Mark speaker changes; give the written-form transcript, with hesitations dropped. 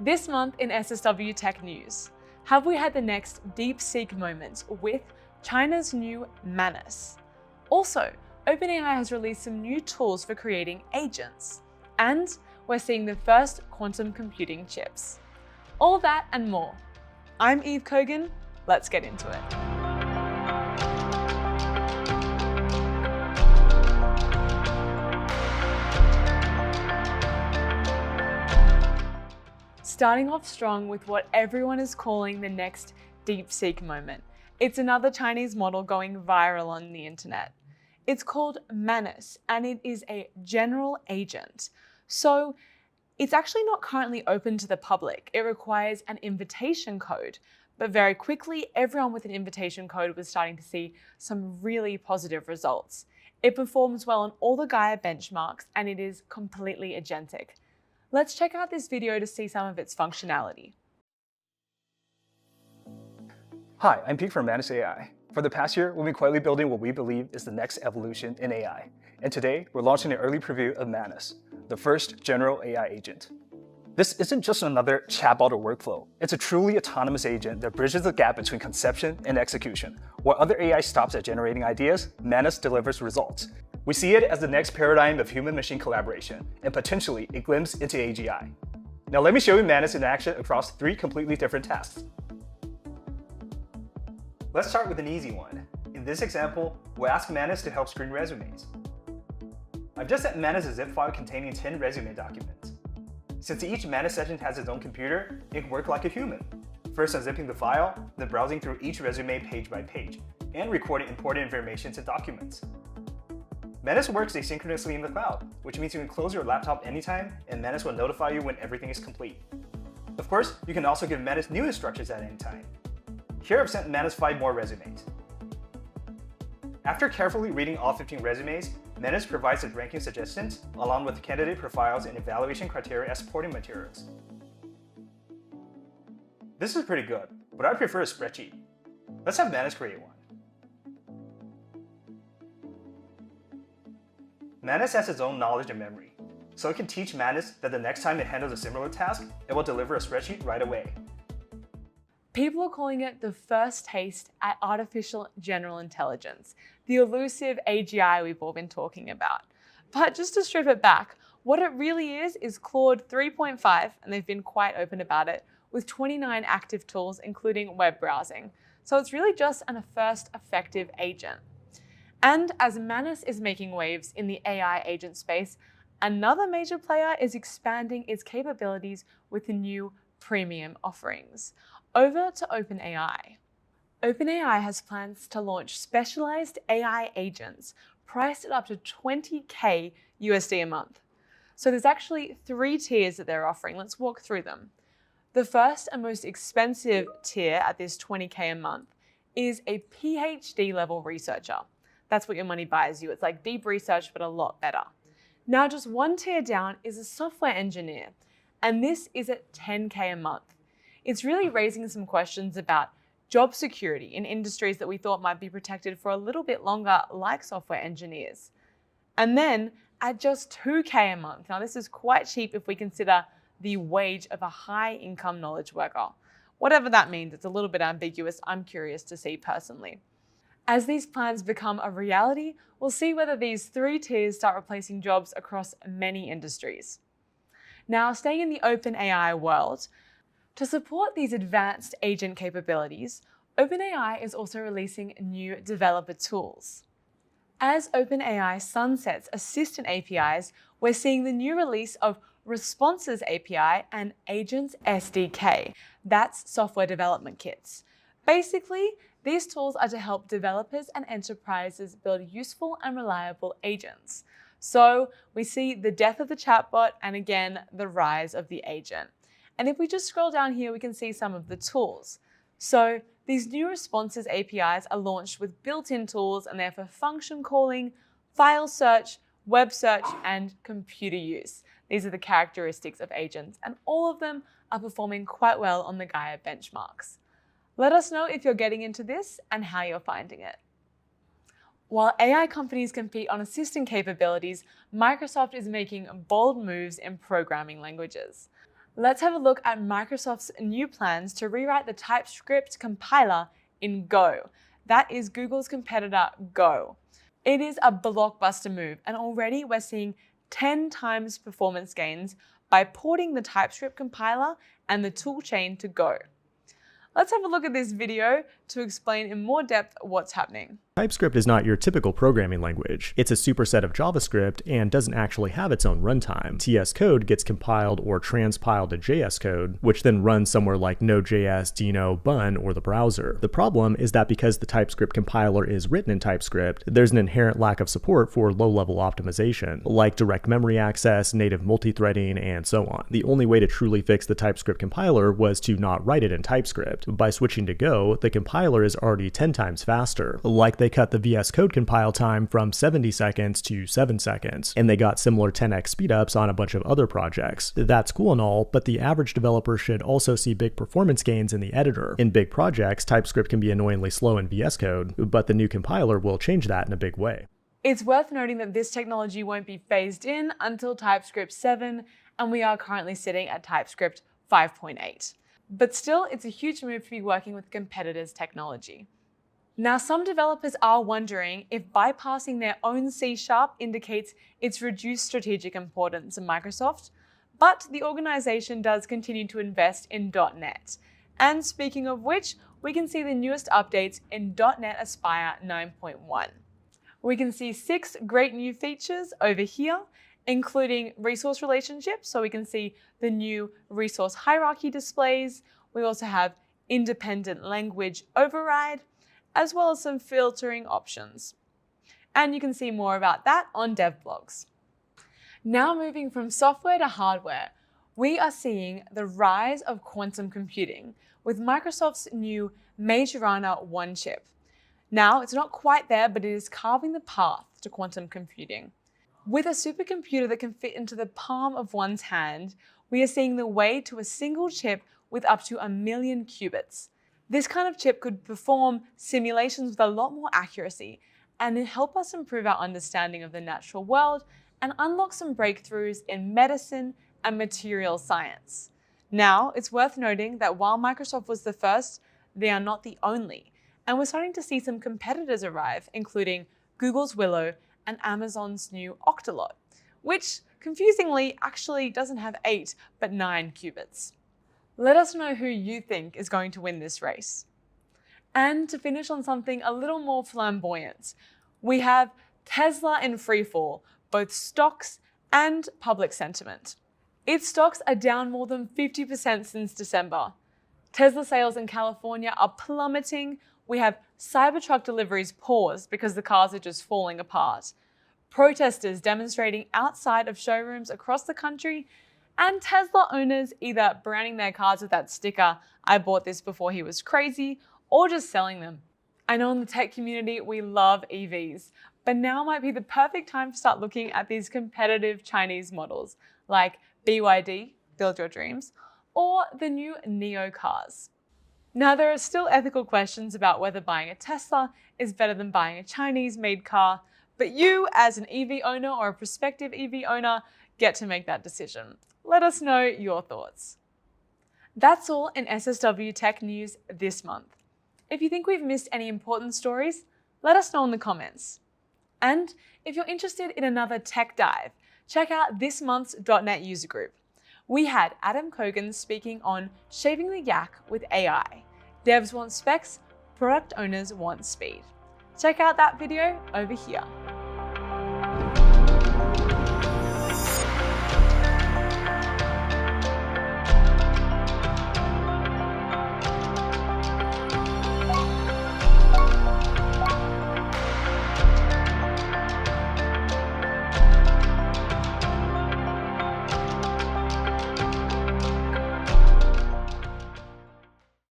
Speaker 1: This month in SSW Tech News, have we had the next DeepSeek moment with China's new Manus? Also, OpenAI has released some new tools for creating agents, and we're seeing the first quantum computing chips. All that and more. I'm Cogan, let's get into it. Starting off strong with what everyone is calling the next DeepSeek moment. It's another Chinese model going viral on the internet. It's called Manus, and it is a general agent. So it's actually not currently open to the public. It requires an invitation code, but very quickly, everyone with an invitation code was starting to see some really positive results. It performs well on all the Gaia benchmarks, and it is completely agentic. Let's check out this video to see some of its functionality.
Speaker 2: Hi, I'm Pete from Manus AI. For the past year, we've been quietly building what we believe is the next evolution in AI. And today, we're launching an early preview of Manus, the first general AI agent. This isn't just another chatbot or workflow. It's a truly autonomous agent that bridges the gap between conception and execution. While other AI stops at generating ideas, Manus delivers results. We see it as the next paradigm of human-machine collaboration, and potentially a glimpse into AGI. Now let me show you Manus in action across 3 completely different tasks. Let's start with an easy one. In this example, we'll ask Manus to help screen resumes. I've just sent Manus a zip file containing 10 resume documents. Since each Manus session has its own computer, it can work like a human. First unzipping the file, then browsing through each resume page by page, and recording important information to documents. Manus works asynchronously in the cloud, which means you can close your laptop anytime, and Manus will notify you when everything is complete. Of course, you can also give Manus new instructions at any time. Here I've sent Manus 5 more resumes. After carefully reading all 15 resumes, Manus provides its ranking suggestions, along with candidate profiles and evaluation criteria as supporting materials. This is pretty good, but I prefer a spreadsheet. Let's have Manus create one. Manus has its own knowledge and memory, so it can teach Manus that the next time it handles a similar task, it will deliver a spreadsheet right away.
Speaker 1: People are calling it the first taste at artificial general intelligence, the elusive AGI we've all been talking about. But just to strip it back, what it really is Claude 3.5, and they've been quite open about it, with 29 active tools, including web browsing. So it's really just a first effective agent. And as Manus is making waves in the AI agent space, another major player is expanding its capabilities with the new premium offerings. Over to OpenAI. OpenAI has plans to launch specialized AI agents priced at up to $20K USD a month. So there's actually 3 tiers that they're offering. Let's walk through them. The first and most expensive tier at this $20K a month is a PhD level researcher. That's what your money buys you. It's like deep research, but a lot better. Now, just 1 tier down is a software engineer, and this is at $10K a month. It's really raising some questions about job security in industries that we thought might be protected for a little bit longer, like software engineers. And then at just $2K a month. Now, this is quite cheap if we consider the wage of a high-income knowledge worker. Whatever that means, it's a little bit ambiguous. I'm curious to see personally. As these plans become a reality, we'll see whether these 3 tiers start replacing jobs across many industries. Now, staying in the OpenAI world, to support these advanced agent capabilities, OpenAI is also releasing new developer tools. As OpenAI sunsets assistant APIs, we're seeing the new release of Responses API and Agents SDK. That's software development kits. Basically, these tools are to help developers and enterprises build useful and reliable agents. So we see the death of the chatbot and again, the rise of the agent. And if we just scroll down here, we can see some of the tools. So these new Responses APIs are launched with built-in tools, and they're for function calling, file search, web search, and computer use. These are the characteristics of agents, and all of them are performing quite well on the Gaia benchmarks. Let us know if you're getting into this and how you're finding it. While AI companies compete on assistant capabilities, Microsoft is making bold moves in programming languages. Let's have a look at Microsoft's new plans to rewrite the TypeScript compiler in Go. That is Google's competitor Go. It is a blockbuster move, and already we're seeing 10 times performance gains by porting the TypeScript compiler and the toolchain to Go. Let's have a look at this video to explain in more depth what's happening.
Speaker 3: TypeScript is not your typical programming language. It's a superset of JavaScript and doesn't actually have its own runtime. TS code gets compiled or transpiled to JS code, which then runs somewhere like Node.js, Deno, Bun, or the browser. The problem is that because the TypeScript compiler is written in TypeScript, there's an inherent lack of support for low-level optimization, like direct memory access, native multithreading, and so on. The only way to truly fix the TypeScript compiler was to not write it in TypeScript. By switching to Go, the compiler is already 10 times faster. Like they cut the VS Code compile time from 70 seconds to 7 seconds, and they got similar 10x speedups on a bunch of other projects. That's cool and all, but the average developer should also see big performance gains in the editor. In big projects, TypeScript can be annoyingly slow in VS Code, but the new compiler will change that in a big way.
Speaker 1: It's worth noting that this technology won't be phased in until TypeScript 7, and we are currently sitting at TypeScript 5.8. But still, it's a huge move to be working with competitors' technology. Now, some developers are wondering if bypassing their own C# indicates its reduced strategic importance in Microsoft, but the organization does continue to invest in .NET. And speaking of which, we can see the newest updates in .NET Aspire 9.1. We can see 6 great new features over here, including resource relationships, so we can see the new resource hierarchy displays. We also have independent language override, as well as some filtering options. And you can see more about that on dev blogs. Now moving from software to hardware, we are seeing the rise of quantum computing with Microsoft's new Majorana 1 chip. Now, it's not quite there, but it is carving the path to quantum computing. With a supercomputer that can fit into the palm of one's hand, we are seeing the way to a single chip with up to 1 million qubits. This kind of chip could perform simulations with a lot more accuracy and help us improve our understanding of the natural world and unlock some breakthroughs in medicine and material science. Now, it's worth noting that while Microsoft was the first, they are not the only, and we're starting to see some competitors arrive, including Google's Willow and Amazon's new Octolot, which confusingly actually doesn't have 8 but 9 qubits. Let us know who you think is going to win this race. And to finish on something a little more flamboyant, we have Tesla in freefall, both stocks and public sentiment. Its stocks are down more than 50% since December. Tesla sales in California are plummeting. We have Cybertruck deliveries paused because the cars are just falling apart. Protesters demonstrating outside of showrooms across the country, and Tesla owners either branding their cars with that sticker, "I bought this before he was crazy," or just selling them. I know in the tech community we love EVs, but now might be the perfect time to start looking at these competitive Chinese models like BYD, Build Your Dreams, or the new Neo cars. Now, there are still ethical questions about whether buying a Tesla is better than buying a Chinese-made car, but you, as an EV owner or a prospective EV owner, get to make that decision. Let us know your thoughts. That's all in SSW Tech News this month. If you think we've missed any important stories, let us know in the comments. And if you're interested in another tech dive, check out this month's .NET user group. We had Adam Cogan speaking on shaving the yak with AI. Devs want specs, product owners want speed. Check out that video over here.